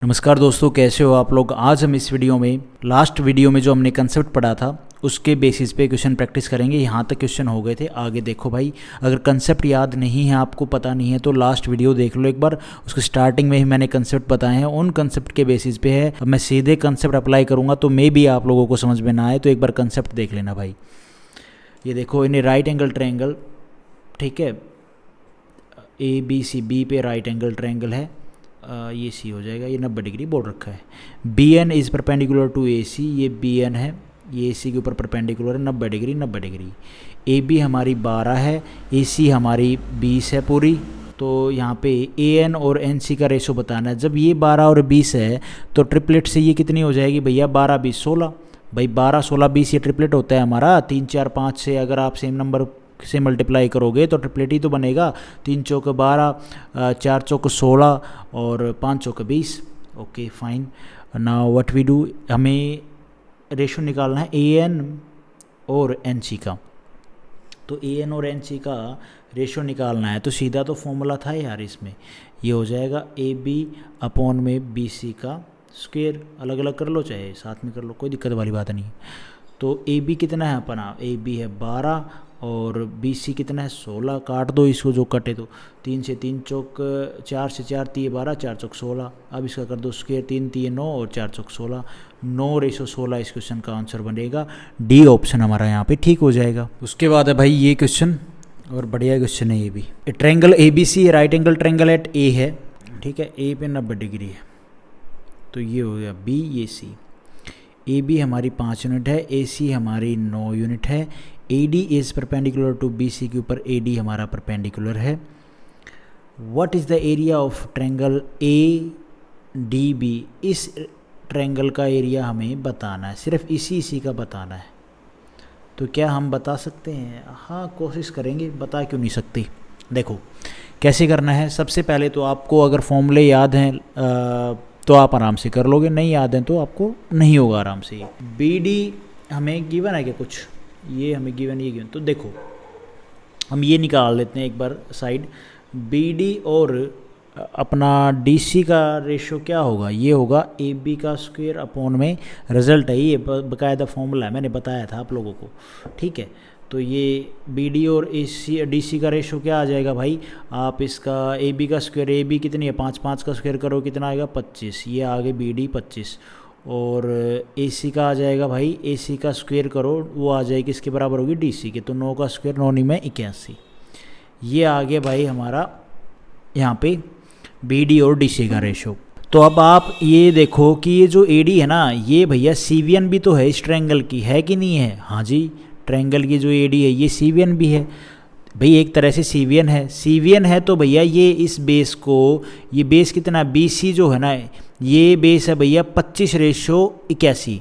नमस्कार दोस्तों, कैसे हो आप लोग। आज हम इस वीडियो में लास्ट वीडियो में जो हमने कंसेप्ट पढ़ा था उसके बेसिस पे क्वेश्चन प्रैक्टिस करेंगे। यहाँ तक क्वेश्चन हो गए थे, आगे देखो भाई। अगर कंसेप्ट याद नहीं है, आपको पता नहीं है, तो लास्ट वीडियो देख लो एक बार। उसके स्टार्टिंग में ही मैंने कंसेप्ट बताए हैं, उन कंसेप्ट के बेसिस पे है। अब मैं सीधे कंसेप्ट अप्लाई करूँगा तो मे भी आप लोगों को समझ में ना आए, तो एक बार कंसेप्ट देख लेना भाई। ये देखो, इन राइट एंगल ट्रायंगल, ठीक है, ए बी सी, बी पे राइट एंगल ट्रायंगल है, ये सी हो जाएगा। ये 90 डिग्री बोर्ड रखा है। B N is perpendicular to A C, ये बी एन है, ये ए सी के ऊपर परपेंडिकुलर है 90 डिग्री 90 डिग्री। ए बी हमारी 12 है, ए सी हमारी 20 है पूरी। तो यहाँ पे ए एन और एन सी का रेशो बताना है। जब ये 12 और 20 है तो ट्रिपलेट से ये कितनी हो जाएगी भैया, 12 20 16। भाई 12 16 20 ये ट्रिपलेट होता है हमारा। 3 4 5 से अगर आप सेम नंबर से मल्टीप्लाई करोगे तो ट्रिपलेट ही तो बनेगा। 3 चौक 12, 4 चौक 16 और 5 चौक 20। Okay fine. Now what we do, हमें रेशो निकालना है ए एन और एन सी का। तो ए एन और एन सी का रेशो निकालना है तो सीधा तो फॉर्मूला था यार इसमें। ये हो जाएगा ए बी अपॉन में बी सी का स्क्वायर। अलग अलग कर लो चाहे साथ में कर लो, कोई दिक्कत वाली बात नहीं। तो ए बी कितना है अपना, ए बी है 12 और बी सी कितना है 16। काट दो इसको, जो कटे तो 3 से 3 चौक 4 से 4 3 12, 4 चौक 16। अब इसका कर दो स्क्वायर, 3 3 9 और 4 चौक 16। 9:16 इस क्वेश्चन का आंसर बनेगा। डी ऑप्शन हमारा यहाँ पे ठीक हो जाएगा। उसके बाद है भाई ये क्वेश्चन, और बढ़िया क्वेश्चन है ये भी। Triangle A B C right angle triangle at A है, ठीक है। ए पे 90 डिग्री है तो ये हो गया बी, ये सी। ए बी हमारी 5 यूनिट है, ए सी हमारी 9 यूनिट है। A D is perpendicular to B C के ऊपर ए डी हमारा परपेंडिकुलर है। What is the area of triangle A D B, इस ट्रायंगल का एरिया हमें बताना है, सिर्फ इसी का बताना है। तो क्या हम बता सकते हैं? हाँ, कोशिश करेंगे, बता क्यों नहीं सकते। देखो कैसे करना है। सबसे पहले तो आपको अगर फॉर्मूले याद हैं तो आप आराम से कर लोगे, नहीं याद हैं तो आपको नहीं होगा आराम से। बी डी हमें गिवन है क्या कुछ, ये हमें गिवन, ये गिवन। तो देखो हम ये निकाल लेते हैं एक बार साइड। बी डी और अपना डी सी का रेशो क्या होगा, ये होगा ए बी का स्क्वायर अपॉन में रिजल्ट है। ये बाकायदा फॉर्मूला है, मैंने बताया था आप लोगों को, ठीक है। तो ये बी डी और ए सी डी सी का रेशो क्या आ जाएगा भाई, आप इसका ए बी का स्क्वायर, ए बी कितनी है 5, 5 का स्क्वायर करो कितना आएगा 25। ये आगे बी डी 25 और ए सी का आ जाएगा भाई, ए सी का स्क्वायर करो वो आ जाएगी किसके बराबर होगी, डी सी के। तो 9 का स्क्वायर 9 9 में 81। ये आ गया भाई हमारा यहाँ पे बी डी और डी सी का रेशो। तो अब आप ये देखो कि ये जो ए डी है ना, ये भैया सी वी एन भी तो है इस ट्रायंगल की, है कि नहीं है। हाँ जी, ट्रायंगल की जो ए डी है ये सी वी एन भी है भाई, एक तरह से सी वी एन है। सी वी एन है तो भैया ये इस बेस को, ये बेस कितना बी सी जो है ना, ये बेस है भैया 25:81।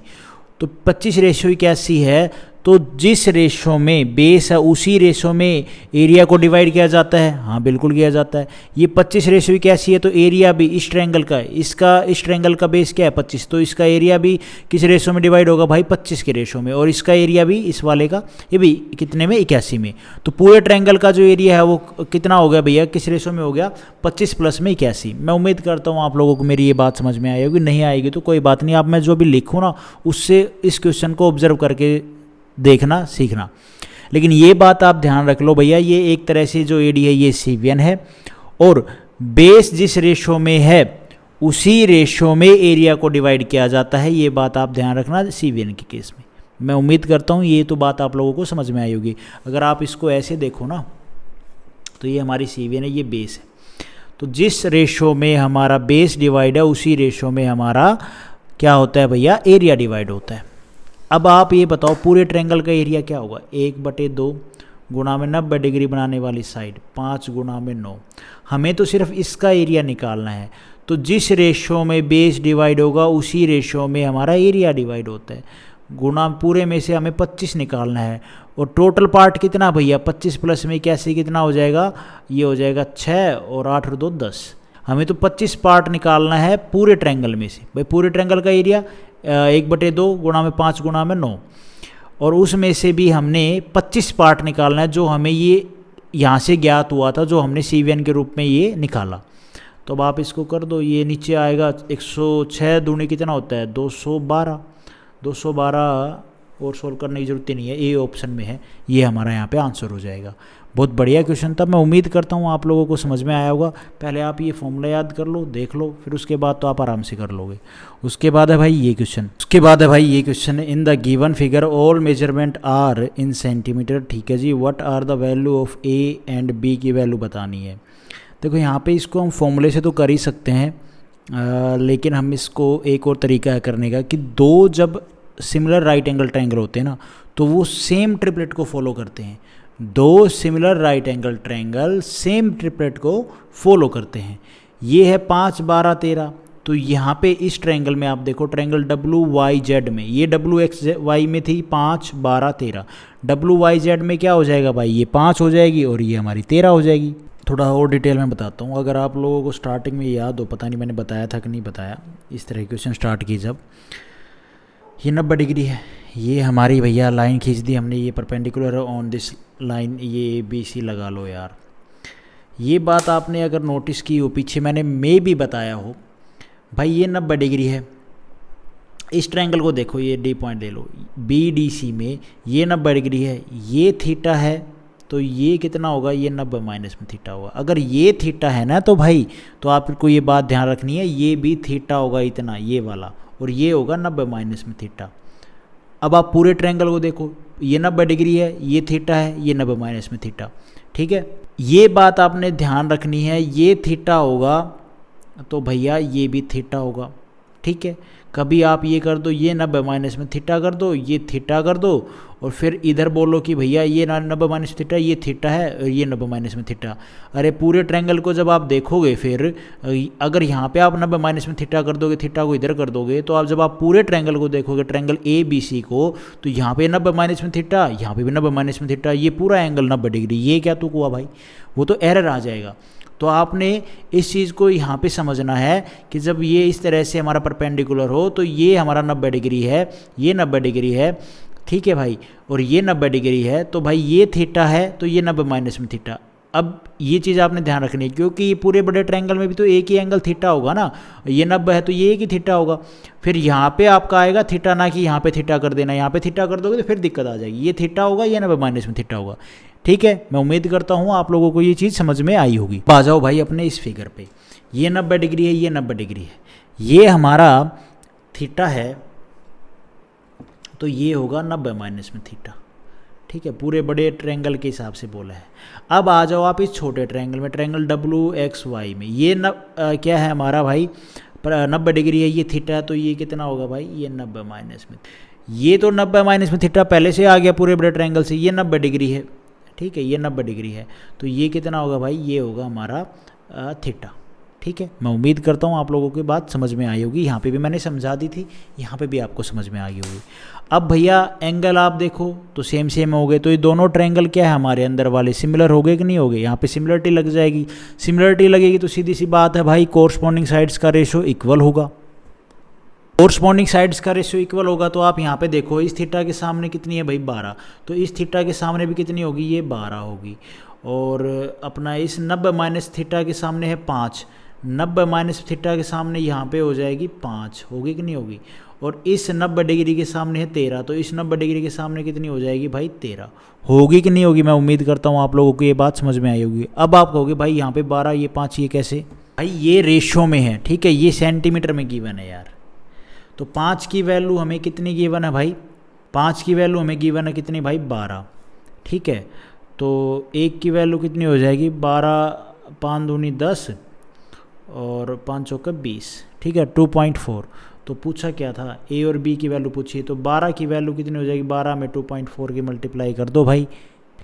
तो 25:81 है तो जिस रेशो में बेस है उसी रेशो में एरिया को डिवाइड किया जाता है। हाँ बिल्कुल किया जाता है। ये 25:81 है तो एरिया भी इस ट्रायंगल का, इसका इस ट्रायंगल का बेस क्या है 25, तो इसका एरिया भी किस रेशो में डिवाइड होगा भाई 25 के रेशो में। और इसका एरिया भी इस वाले का, ये भी कितने में 81 में। तो पूरे ट्रायंगल का जो एरिया है वो कितना हो गया भैया, किस रेशो में हो गया 25 प्लस में 81। मैं उम्मीद करता हूँ आप लोगों को मेरी ये बात समझ में आई होगी। नहीं आएगी तो कोई बात नहीं, आप मैं जो भी लिखूँ ना उससे इस क्वेश्चन को ऑब्जर्व करके देखना सीखना। लेकिन ये बात आप ध्यान रख लो भैया, ये एक तरह से जो एडी है ये सी वी एन है और बेस जिस रेशो में है उसी रेशो में एरिया को डिवाइड किया जाता है। ये बात आप ध्यान रखना सी वी एन के केस में। मैं उम्मीद करता हूँ ये तो बात आप लोगों को समझ में आई होगी। अगर आप इसको ऐसे देखो ना तो ये हमारी सी वी एन है, ये बेस है। तो जिस रेशो में हमारा बेस डिवाइड है उसी रेशो में हमारा क्या होता है भैया, एरिया डिवाइड होता है। अब आप ये बताओ पूरे ट्रायंगल का एरिया क्या होगा, 1/2 गुणा में 90 डिग्री बनाने वाली साइड 5 गुणा में 9। हमें तो सिर्फ इसका एरिया निकालना है। तो जिस रेशो में बेस डिवाइड होगा उसी रेशो में हमारा एरिया डिवाइड होता है। गुणा पूरे में से हमें 25 निकालना है और टोटल पार्ट कितना भैया 25 प्लस में 81 कितना हो जाएगा, ये हो जाएगा 6 और 8 और 2 10। हमें तो 25 पार्ट निकालना है पूरे ट्रायंगल में से। भाई पूरे ट्रायंगल का एरिया 1/2 गुणा में 5 गुणा में 9 और उसमें से भी हमने 25 पार्ट निकालना है जो हमें ये यहाँ से ज्ञात हुआ था, जो हमने सी वी एन के रूप में ये निकाला। तो अब आप इसको कर दो, ये नीचे आएगा 106 दूनी कितना होता है 212, 212 और सोल्व करने की ज़रूरत ही नहीं है, ए ऑप्शन में है, ये हमारा यहाँ पे आंसर हो जाएगा। बहुत बढ़िया क्वेश्चन था, मैं उम्मीद करता हूँ आप लोगों को समझ में आया होगा। पहले आप ये फॉर्मूला याद कर लो, देख लो, फिर उसके बाद तो आप आराम से कर लोगे। उसके बाद है भाई ये question, in the given figure all measurement are in centimetre, ठीक है जी। What are the value of A and B की वैल्यू बतानी है। देखो यहाँ पे इसको हम फॉर्मूले से तो कर ही सकते हैं, लेकिन हम इसको एक और तरीका है करने का कि दो जब सिमिलर राइट एंगल ट्रायंगल होते हैं ना, तो वो सेम ट्रिपलेट को फॉलो करते हैं। दो similar right angle triangle same triplet को फॉलो करते हैं। ये है 5, 12, 13। तो यहाँ पे इस ट्रायंगल में आप देखो, ट्रायंगल WYZ में, ये WXY में थी 5, 12, 13, WYZ में क्या हो जाएगा भाई, ये 5 हो जाएगी और ये हमारी 13 हो जाएगी। थोड़ा और डिटेल में बताता हूँ, अगर आप लोगों को स्टार्टिंग में याद हो, पता नहीं मैंने बताया था कि नहीं बताया, इस तरह क्वेश्चन स्टार्ट की जब, ये 90 डिग्री है, ये हमारी भैया लाइन खींच दी हमने, ये परपेंडिकुलर ऑन दिस लाइन, ये ABC लगा लो यार। ये बात आपने अगर नोटिस की हो, पीछे मैंने भी बताया हो भाई, ये 90 डिग्री है। इस ट्रायंगल को देखो, ये D पॉइंट ले लो, BDC में ये 90 डिग्री है, ये थीटा है, तो ये कितना होगा, ये 90 माइनस में थीटा होगा। अगर ये थीटा है ना तो भाई, तो आपको ये बात ध्यान रखनी है, ये भी थीटा होगा इतना, ये वाला, और ये होगा 90 माइनस में थीटा। अब आप पूरे ट्रायंगल को देखो, ये 90 डिग्री है, ये थीटा है, ये 90 माइनस में थीटा, ठीक है। ये बात आपने ध्यान रखनी है, ये थीटा होगा तो भैया ये भी थीटा होगा, ठीक है। कभी आप ये कर दो, ये 90 माइनस में थीटा कर दो, ये थीटा कर दो, और फिर इधर बोलो कि भैया ये 90 माइनस थीटा, ये थीटा है, और ये 90 माइनस में थीटा। अरे पूरे ट्रायंगल को जब आप देखोगे, फिर अगर यहाँ पे आप 90 माइनस में थीटा कर दोगे, थीटा को इधर कर दोगे, तो आप जब आप पूरे ट्रायंगल को देखोगे, ट्रायंगल ABC को, तो यहाँ पे 90 माइनस में थीटा, यहाँ पे भी 90 माइनस में थीटा, ये पूरा एंगल 90 डिग्री, ये क्या तुक हुआ भाई, वो तो एरर आ जाएगा। तो आपने इस चीज़ को यहाँ पे समझना है कि जब ये इस तरह से हमारा परपेंडिकुलर हो, तो ये हमारा 90 डिग्री है, ये 90 डिग्री है, ठीक है भाई, और ये 90 डिग्री है, तो भाई ये थीटा है, तो ये 90 माइनस में थीटा। अब ये चीज़ आपने ध्यान रखनी है, क्योंकि ये पूरे बड़े ट्रायंगल में भी तो एक ही एंगल थीटा होगा ना, ये 90 है तो ये एक ही थीटा होगा। फिर यहाँ पे आपका आएगा थीटा, ना कि यहाँ पे थीटा कर देना, यहाँ पे थीटा कर दोगे तो फिर दिक्कत आ जाएगी, ये थीटा होगा, ये 90 माइनस में थीटा होगा, ठीक है। मैं उम्मीद करता हूँ आप लोगों को ये चीज़ समझ में आई होगी। आ जाओ भाई अपने इस फिगर पे, ये 90 डिग्री है, ये 90 डिग्री है, ये हमारा थीटा है, तो ये होगा 90 माइनस में थीटा, ठीक है। पूरे बड़े ट्रायंगल के हिसाब से बोला है। अब आ जाओ आप इस छोटे ट्रायंगल में, ट्रायंगल WXY में, ये क्या है हमारा भाई, 90 डिग्री है, ये थीटा है, तो ये कितना होगा भाई, ये 90 माइनस में, ये तो 90 माइनस में थीटा पहले से आ गया पूरे बड़े ट्रायंगल से, ये 90 डिग्री है, ठीक है, ये 90 डिग्री है, तो ये कितना होगा भाई, ये होगा हमारा थीटा, ठीक है। मैं उम्मीद करता हूँ आप लोगों की बात समझ में आई होगी। यहाँ पे भी मैंने समझा दी थी, यहाँ पे भी आपको समझ में आ गई होगी। अब भैया एंगल आप देखो तो सेम हो गए, तो ये दोनों ट्रायंगल क्या है हमारे अंदर वाले, सिमिलर हो गए कि नहीं हो गए, यहाँ पे सिमिलरिटी लग जाएगी। सिमिलरिटी लगेगी तो सीधी सी बात है भाई, कोरस्पॉन्डिंग साइड्स का रेशो इक्वल होगा। कोरस्पॉन्डिंग साइड्स का रेशियो इक्वल होगा, तो आप यहाँ पे देखो, इस थीटा के सामने कितनी है भाई 12, तो इस थीटा के सामने भी कितनी होगी, ये 12 होगी। और अपना इस 90 माइनस थीटा के सामने है 5, 90 माइनस थीटा के सामने यहाँ पे हो जाएगी 5, होगी कि नहीं होगी। और इस 90 डिग्री के सामने है 13, तो इस 90 डिग्री के सामने कितनी हो जाएगी भाई 13, होगी कि नहीं होगी। मैं उम्मीद करता हूँ आप लोगों को ये बात समझ में आई होगी। अब आप कहोगे भाई यहाँ पे 12, ये 5, ये कैसे भाई, ये रेशो में है, ठीक है, ये सेंटीमीटर में गिवन है यार। तो 5 की वैल्यू हमें कितनी गिवन है भाई, 5 की वैल्यू हमें गिवन है कितनी भाई 12, ठीक है। तो 1 की वैल्यू कितनी हो जाएगी 12, 5 दूनी 10 और 5 चौका 20, ठीक है, 2.4। तो पूछा क्या था, ए और बी की वैल्यू पूछी, तो 12 की वैल्यू कितनी हो जाएगी, 12 में 2.4 की मल्टीप्लाई कर दो भाई,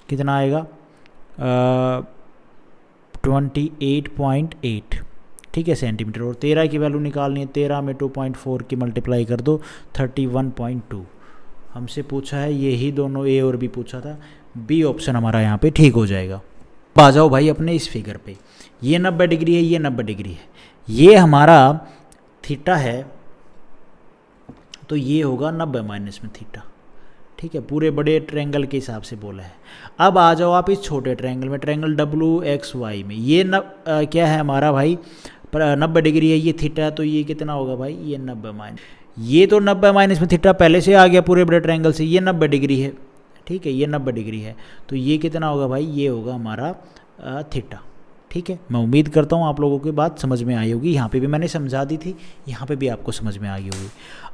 कितना आएगा 28.8, ठीक है, सेंटीमीटर। और 13 की वैल्यू निकालनी है, 13 में 2.4 की मल्टीप्लाई कर दो 31.2। हमसे पूछा है यही दोनों, ए और बी पूछा था, बी ऑप्शन हमारा यहाँ पे ठीक हो जाएगा। अब आ जाओ भाई अपने इस फिगर पे, ये 90 डिग्री है, ये 90 डिग्री है, ये हमारा थीटा है, तो ये होगा 90 माइनस में थीटा, ठीक है, पूरे बड़े ट्रायंगल के हिसाब से बोला है। अब आ जाओ आप इस छोटे ट्रायंगल में, ट्रायंगल WXY में, ये क्या है हमारा भाई पर 90 डिग्री है, ये थीटा, तो ये कितना होगा भाई, ये 90 माइनस, ये तो 90 माइनस में थीटा पहले से आ गया पूरे बड़े ट्रायंगल से, ये 90 डिग्री है, ठीक है, ये 90 डिग्री है, तो ये कितना होगा भाई, ये होगा हमारा थीटा। ठीक है, मैं उम्मीद करता हूँ आप लोगों की बात समझ में आई होगी। यहाँ पे भी मैंने समझा दी थी, यहाँ पे भी आपको समझ में आ गई होगी।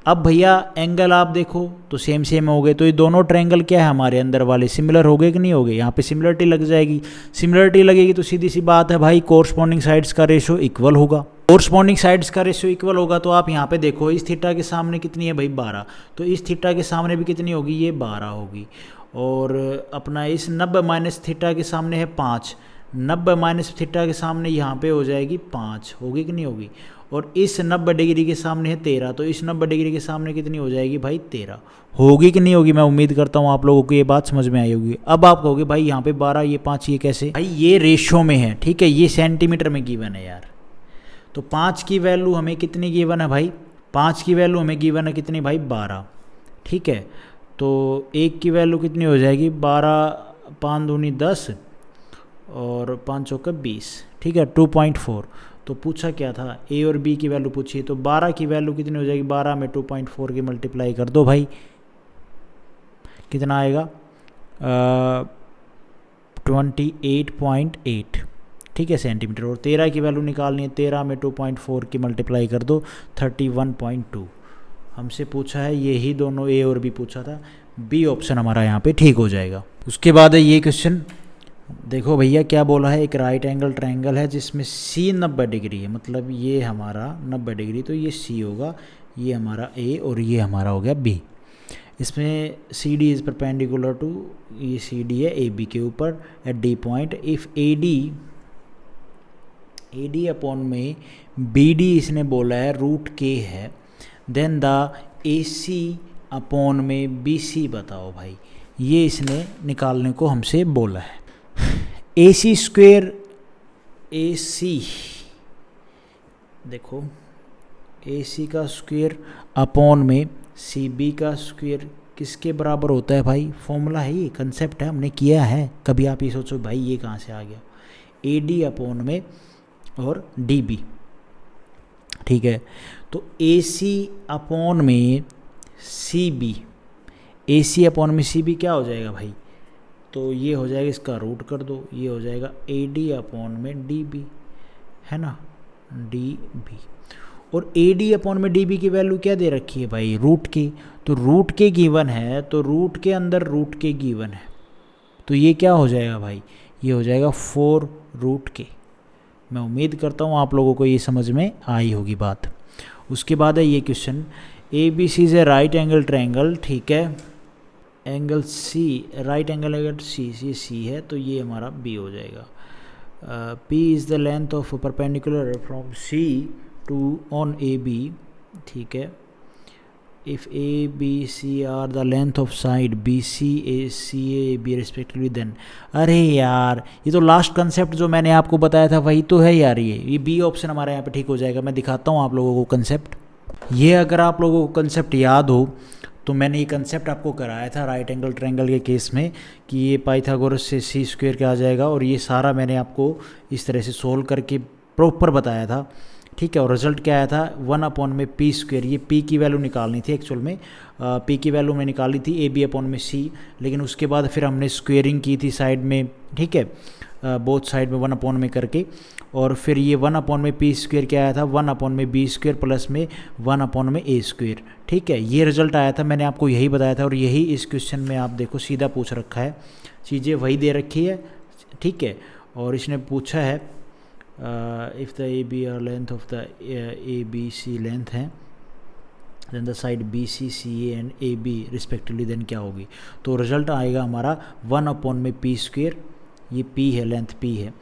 अब भैया एंगल आप देखो तो सेम सेम हो गए, तो ये दोनों ट्रायंगल क्या है हमारे अंदर वाले, सिमिलर हो गए कि नहीं हो गए, यहाँ पे सिमिलरिटी लग जाएगी। सिमिलरिटी लगेगी तो सीधी सी बात है भाई, कोरस्पॉन्डिंग साइड्स का रेशो इक्वल होगा। कोरस्पॉन्डिंग साइड्स का रेशियो इक्वल होगा तो आप यहाँ पे देखो, इस थीटा के सामने कितनी है भाई 12, तो इस थीटा के सामने भी कितनी होगी, ये 12 होगी। और अपना इस 90 माइनस थीटा के सामने है 5, 90 माइनस थीटा के सामने यहाँ पे हो जाएगी 5, होगी कि नहीं होगी। और इस 90 डिग्री के सामने है 13, तो इस 90 डिग्री के सामने कितनी हो जाएगी भाई 13, होगी कि नहीं होगी। मैं उम्मीद करता हूँ आप लोगों को ये बात समझ में आई होगी। अब आप कहोगे भाई यहाँ पे 12 ये 5 ये कैसे, भाई ये रेशो में है, ठीक है, ये सेंटीमीटर में गिवन है यार। तो 5 की वैल्यू हमें कितनी गिवन है भाई, 5 की वैल्यू हमें गिवन है कितनी भाई 12, ठीक है। तो 1 की वैल्यू कितनी हो जाएगी 12, 5 दूनी 10 और 5 चौका 20, ठीक है, 2.4। तो पूछा क्या था, ए और बी की वैल्यू पूछी, तो 12 की वैल्यू कितनी हो जाएगी, 12 में 2.4 की मल्टीप्लाई कर दो भाई, कितना आएगा 28.8, ठीक है, सेंटीमीटर। और 13 की वैल्यू निकालनी है, 13 में 2.4 की मल्टीप्लाई कर दो 31.2। हमसे पूछा है यही दोनों, ए और बी पूछा था, बी ऑप्शन हमारा यहाँ पे ठीक हो जाएगा। उसके बाद है ये क्वेश्चन, देखो भैया क्या बोला है, एक राइट एंगल ट्रायंगल है जिसमें सी 90 डिग्री है, मतलब ये हमारा 90 डिग्री, तो ये सी होगा, ये हमारा ए और ये हमारा हो गया बी। इसमें C D is perpendicular to, ये सी डी है ए बी के ऊपर at D point, if A D upon में बी डी इसने बोला है रूट के है, then the A C upon में बी सी बताओ भाई, ये इसने निकालने को हमसे बोला है। ए सी स्क्वेयर, ए सी देखो ए सी का स्क्वेयर अपॉन में सी बी का स्क्वेयर किसके बराबर होता है भाई, फॉर्मूला है ये, कंसेप्ट है, हमने किया है कभी। आप ये सोचो भाई ये कहाँ से आ गया, ए डी अपॉन में और डी बी, ठीक है। तो ए सी अपॉन में सी बी, ए सी अपॉन में सी बी क्या हो जाएगा भाई, तो ये हो जाएगा, इसका रूट कर दो, ये हो जाएगा ए डी अपॉन में डी बी, है ना, डी बी। और ए डी अपॉन में डी बी की वैल्यू क्या दे रखी है भाई, रूट की, तो रूट के गिवन है, तो रूट के अंदर रूट के गिवन है, तो ये क्या हो जाएगा भाई, ये हो जाएगा 4 रूट के। मैं उम्मीद करता हूँ आप लोगों को ये समझ में आई होगी बात। उसके बाद है ये question, A B C is a right angle triangle, ठीक है, angle C, right angle angle C, ये सी है तो ये हमारा बी हो जाएगा। P is the length of perpendicular from C to on A B, ठीक है। If A B C are the length of side B C A C A B respectively, then, अरे यार ये तो लास्ट कंसेप्ट जो मैंने आपको बताया था वही तो है यार, ये बी ऑप्शन हमारे यहाँ पे ठीक हो जाएगा। मैं दिखाता हूँ आप लोगों को कंसेप्ट, ये अगर आप लोगों को कंसेप्ट याद हो तो मैंने ये कंसेप्ट आपको कराया था राइट एंगल ट्रायंगल के केस में, कि ये पाइथागोरस से सी स्क्वायर क्या आ जाएगा, और ये सारा मैंने आपको इस तरह से सोल्व करके प्रॉपर बताया था, ठीक है। और रिजल्ट क्या आया था, 1 अपॉन में पी स्क्वायर, ये पी की वैल्यू निकालनी थी एक्चुअल में, पी की वैल्यू में निकाली थी ए बी अपॉन में सी, लेकिन उसके बाद फिर हमने स्क्वेयरिंग की थी साइड में, ठीक है, बोथ साइड में 1 अपॉन में करके, और फिर ये 1 अपॉन में पी स्क्वायर क्या आया था, 1 अपॉन में बी स्क्वायर प्लस में 1 अपॉन में ए स्क्वायर, ठीक है, ये रिजल्ट आया था, मैंने आपको यही बताया था। और यही इस क्वेश्चन में आप देखो सीधा पूछ रखा है, चीज़ें वही दे रखी है, ठीक है। और इसने पूछा है if the A B are length of the A B C length है, then the side B C C A and A B respectively, then क्या होगी, तो रिजल्ट आएगा हमारा 1 अपॉन में पी स्क्वायर, ये पी है, लेंथ पी है,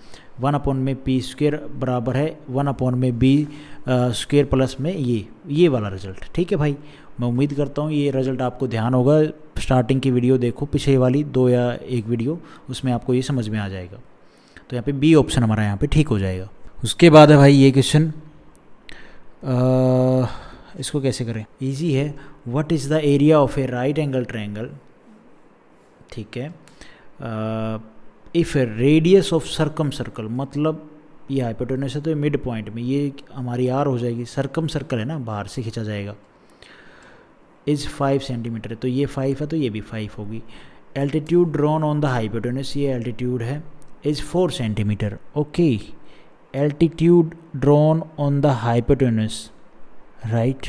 1 अपॉन में पी स्क्वायर बराबर है 1 अपॉन में बी स्क्वायर प्लस में ये वाला रिजल्ट, ठीक है भाई। मैं उम्मीद करता हूँ ये रिजल्ट आपको ध्यान होगा, स्टार्टिंग की वीडियो देखो, पिछले वाली 2 या 1 वीडियो, उसमें आपको ये समझ में आ जाएगा। तो यहाँ पे बी ऑप्शन हमारा यहाँ पे ठीक हो जाएगा। उसके बाद है भाई ये क्वेश्चन, इसको कैसे करें, इजी है। What is the area of A right angle triangle, ठीक है, if radius of circum circle, मतलब ये हाइपोटेनस है तो ये मिड पॉइंट में, ये हमारी आर हो जाएगी, सरकम सर्कल है ना, बाहर से खींचा जाएगा। इज 5 सेंटीमीटर है तो ये 5 है तो ये भी 5 होगी। Altitude drawn on the hypotenuse, ये एल्टीट्यूड है, is 4 centimetre. Okay, altitude drawn on the hypotenuse, right.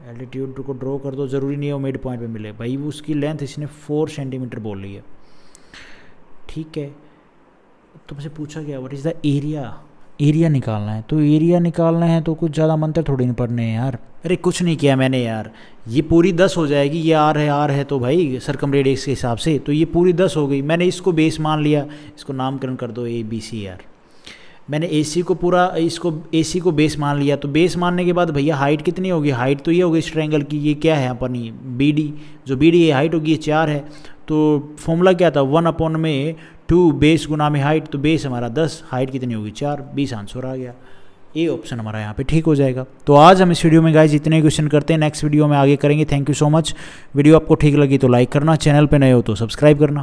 Altitude को ड्रॉ कर दो, ज़रूरी नहीं है वो मिड पॉइंट पे मिले भाई, वो उसकी लेंथ इसने 4 सेंटीमीटर बोल रही है, ठीक है। तुमसे पूछा गया what is the area, area निकालना है, तो एरिया निकालना है तो कुछ ज़्यादा मंत्र थोड़ी नहीं पढ़ने हैं यार। अरे कुछ नहीं किया मैंने यार, ये पूरी 10 हो जाएगी, ये आर है तो भाई सरकम रेडियस के हिसाब से तो ये पूरी 10 हो गई। मैंने इसको बेस मान लिया, इसको नामकरण कर दो ABC यार। मैंने AC को पूरा, इसको AC को बेस मान लिया, तो बेस मानने के बाद भैया हाइट कितनी होगी, हाइट तो ये होगी इस ट्रायंगल की, ये क्या है अपनी BD, जो BD ये हाइट होगी ये 4 है। तो फॉर्मूला क्या था, 1/2 बेस गुना में हाइट, तो बेस हमारा 10, हाइट कितनी होगी 4, 20 आंसर आ गया। ए ऑप्शन हमारा यहाँ पे ठीक हो जाएगा। तो आज हम इस वीडियो में गाइज इतने क्वेश्चन करते हैं, नेक्स्ट वीडियो में आगे करेंगे। Thank you so much. Video आपको ठीक लगी तो लाइक करना, चैनल पे नए हो तो सब्सक्राइब करना।